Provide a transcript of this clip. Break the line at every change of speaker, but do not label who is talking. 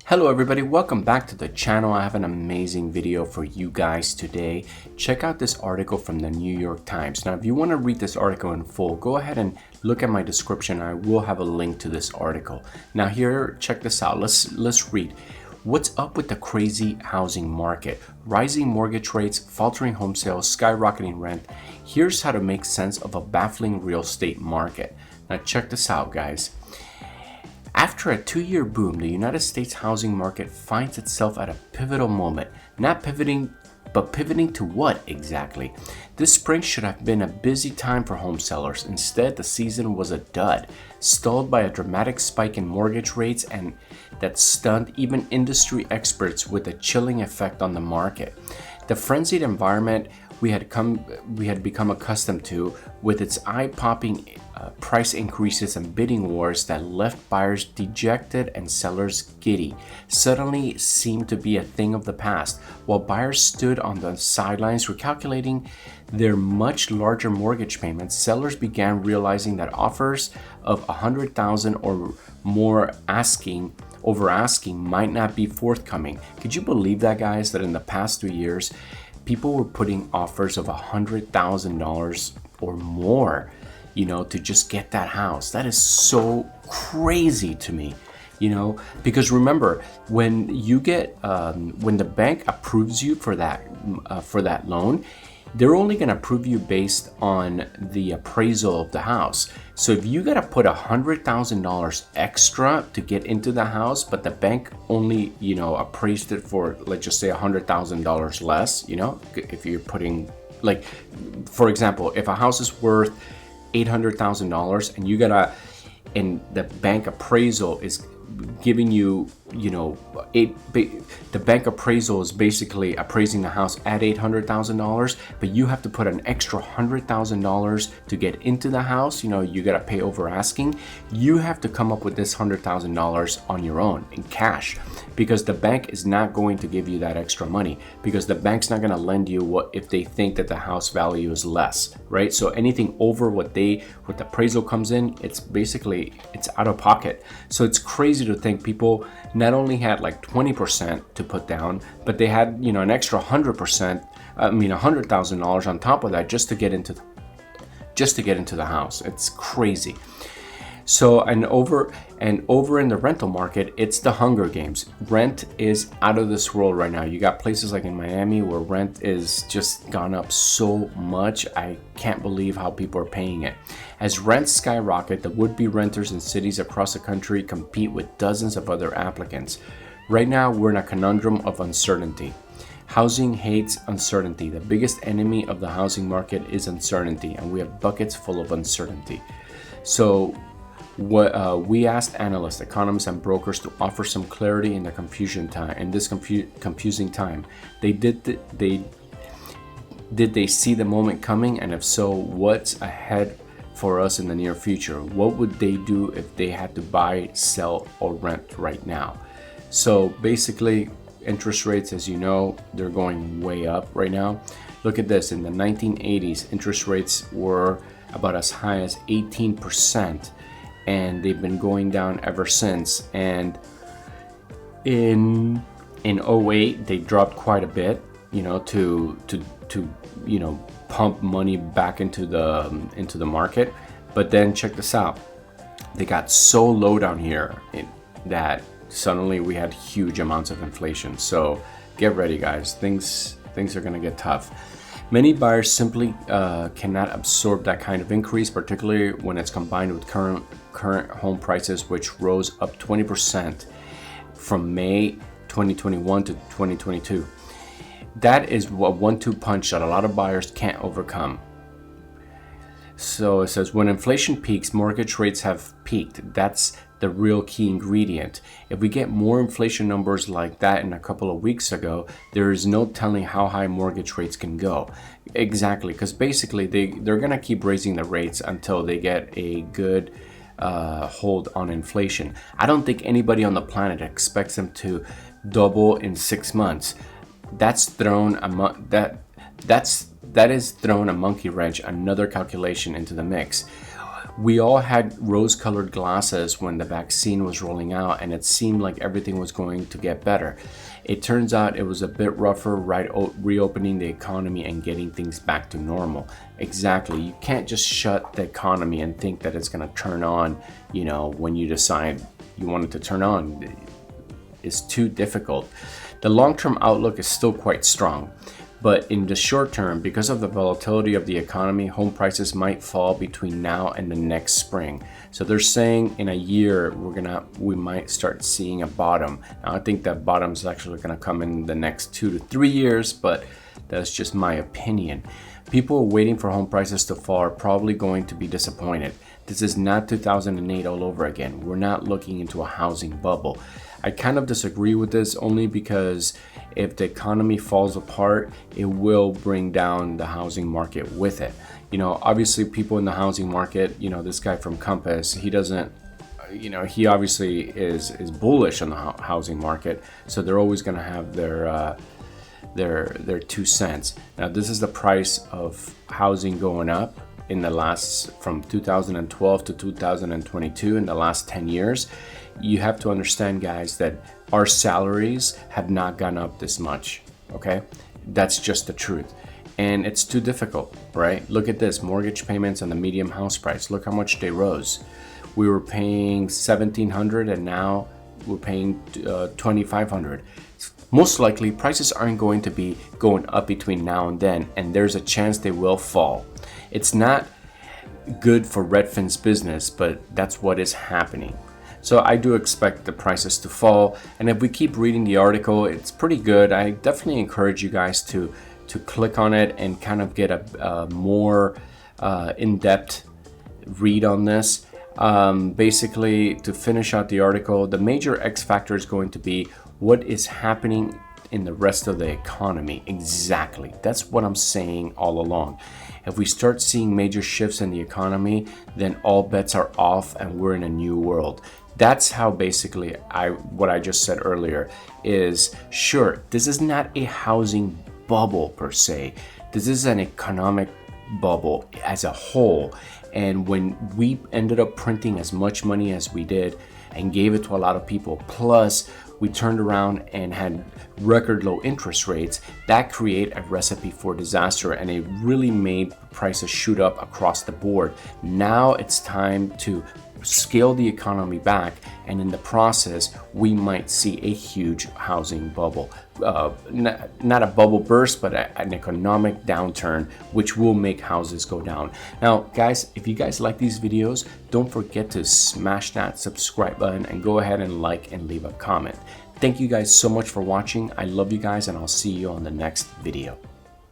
Hello everybody, welcome back to the channel. I have an amazing video for you guys today. Check out this article from the New York Times. Now if you want to read this article in full, go ahead and look at my description. I will have a link to this article. Now here, check this out. Let's read. What's up with the crazy housing market? Rising mortgage rates, faltering home sales, skyrocketing rent. Here's how to make sense of a baffling real estate market. Now check this out, guys. After a 2-year boom, the United States housing market finds itself at a pivotal moment. Not pivoting, but pivoting to what exactly? This spring should have been a busy time for home sellers. Instead, the season was a dud, stalled by a dramatic spike in mortgage rates and that stunned even industry experts with a chilling effect on the market. The frenzied environment we had become accustomed to, with its eye-popping price increases and bidding wars that left buyers dejected and sellers giddy, suddenly seemed to be a thing of the past. While buyers stood on the sidelines recalculating their much larger mortgage payments, sellers began realizing that offers of $100,000 or more over asking might not be forthcoming. Could you believe that, guys, that in the past 3 years people were putting offers of $100,000 or more, to just get that house? That is so crazy to me, because remember, when you get when the bank approves you for that loan, they're only going to approve you based on the appraisal of the house. So if you got to put $100,000 extra to get into the house, but the bank only, appraised it for, let's just say $100,000 less, if you're putting, like, for example, if a house is worth $800,000 and the bank appraisal is giving you, the bank appraisal is basically appraising the house at $800,000, but you have to put an extra $100,000 to get into the house. You got to pay over asking. You have to come up with this $100,000 on your own in cash, because the bank is not going to give you that extra money, because the bank's not going to lend you what if they think that the house value is less, right? So anything over what the appraisal comes in, it's out of pocket. So it's crazy to think people not only had like 20% to put down, but they had an extra $100,000 on top of that just to get into the house. It's crazy. So and over in the rental market, it's the Hunger Games. Rent is out of this world right now. You got places like in Miami where rent is just gone up so much. I can't believe how people are paying it. As rents skyrocket, the would-be renters in cities across the country compete with dozens of other applicants. Right now, we're in a conundrum of uncertainty. Housing hates uncertainty. The biggest enemy of the housing market is uncertainty, and we have buckets full of uncertainty. So we asked analysts, economists, and brokers to offer some clarity in the confusing time. Did they see the moment coming? And if so, what's ahead for us in the near future? What would they do if they had to buy, sell, or rent right now? So basically, interest rates, as you know, they're going way up right now. Look at this. In the 1980s, interest rates were about as high as 18%. And they've been going down ever since. And in 08, they dropped quite a bit, to pump money back into the market. But then check this out. They got so low down here that suddenly we had huge amounts of inflation. So get ready, guys. Things are gonna get tough. Many buyers simply cannot absorb that kind of increase, particularly when it's combined with current home prices, which rose up 20% from May 2021 to 2022. That is a 1-2 punch that a lot of buyers can't overcome. So it says, when inflation peaks, mortgage rates have peaked. That's the real key ingredient. If we get more inflation numbers like that in a couple of weeks ago, there is no telling how high mortgage rates can go. Exactly, because basically they're going to keep raising the rates until they get a good hold on inflation. I don't think anybody on the planet expects them to double in 6 months. That is thrown a monkey wrench, another calculation into the mix. We all had rose-colored glasses when the vaccine was rolling out, and it seemed like everything was going to get better. It turns out it was a bit rougher, right? Reopening the economy and getting things back to normal. Exactly. You can't just shut the economy and think that it's going to turn on, when you decide you want it to turn on. It's too difficult. The long-term outlook is still quite strong. But in the short term, because of the volatility of the economy, home prices might fall between now and the next spring. So they're saying in a year, we might start seeing a bottom. Now I think that bottom is actually gonna come in the next 2 to 3 years, but that's just my opinion. People waiting for home prices to fall are probably going to be disappointed. This is not 2008 all over again. We're not looking into a housing bubble. I kind of disagree with this only because if the economy falls apart, it will bring down the housing market with it. Obviously people in the housing market, this guy from Compass, he doesn't, he obviously is bullish on the housing market. So they're always going to have their 2 cents. Now this is the price of housing going up in the last, from 2012 to 2022, in the last 10 years. You have to understand, guys, that our salaries have not gone up this much, okay? That's just the truth. And it's too difficult, right? Look at this, mortgage payments and the median house price. Look how much they rose. We were paying $1,700 and now we're paying $2,500. Most likely, prices aren't going to be going up between now and then, and there's a chance they will fall. It's not good for Redfin's business, but that's what is happening. So I do expect the prices to fall, and if we keep reading the article, it's pretty good. I definitely encourage you guys to click on it and kind of get a more in-depth read on this. Basically, to finish out the article, the major X factor is going to be what is happening in the rest of the economy. Exactly. That's what I'm saying all along. If we start seeing major shifts in the economy, then all bets are off and we're in a new world. That's how basically what I just said earlier is, sure, this is not a housing bubble per se. This is an economic bubble as a whole. And when we ended up printing as much money as we did and gave it to a lot of people, plus we turned around and had record low interest rates, that created a recipe for disaster, and it really made prices shoot up across the board. Now it's time to scale the economy back, and in the process we might see a huge housing bubble, not a bubble burst, but an economic downturn, which will make houses go down. Now guys, if you guys like these videos, don't forget to smash that subscribe button and go ahead and like and leave a comment. Thank you guys so much for watching. I love you guys, and I'll see you on the next video.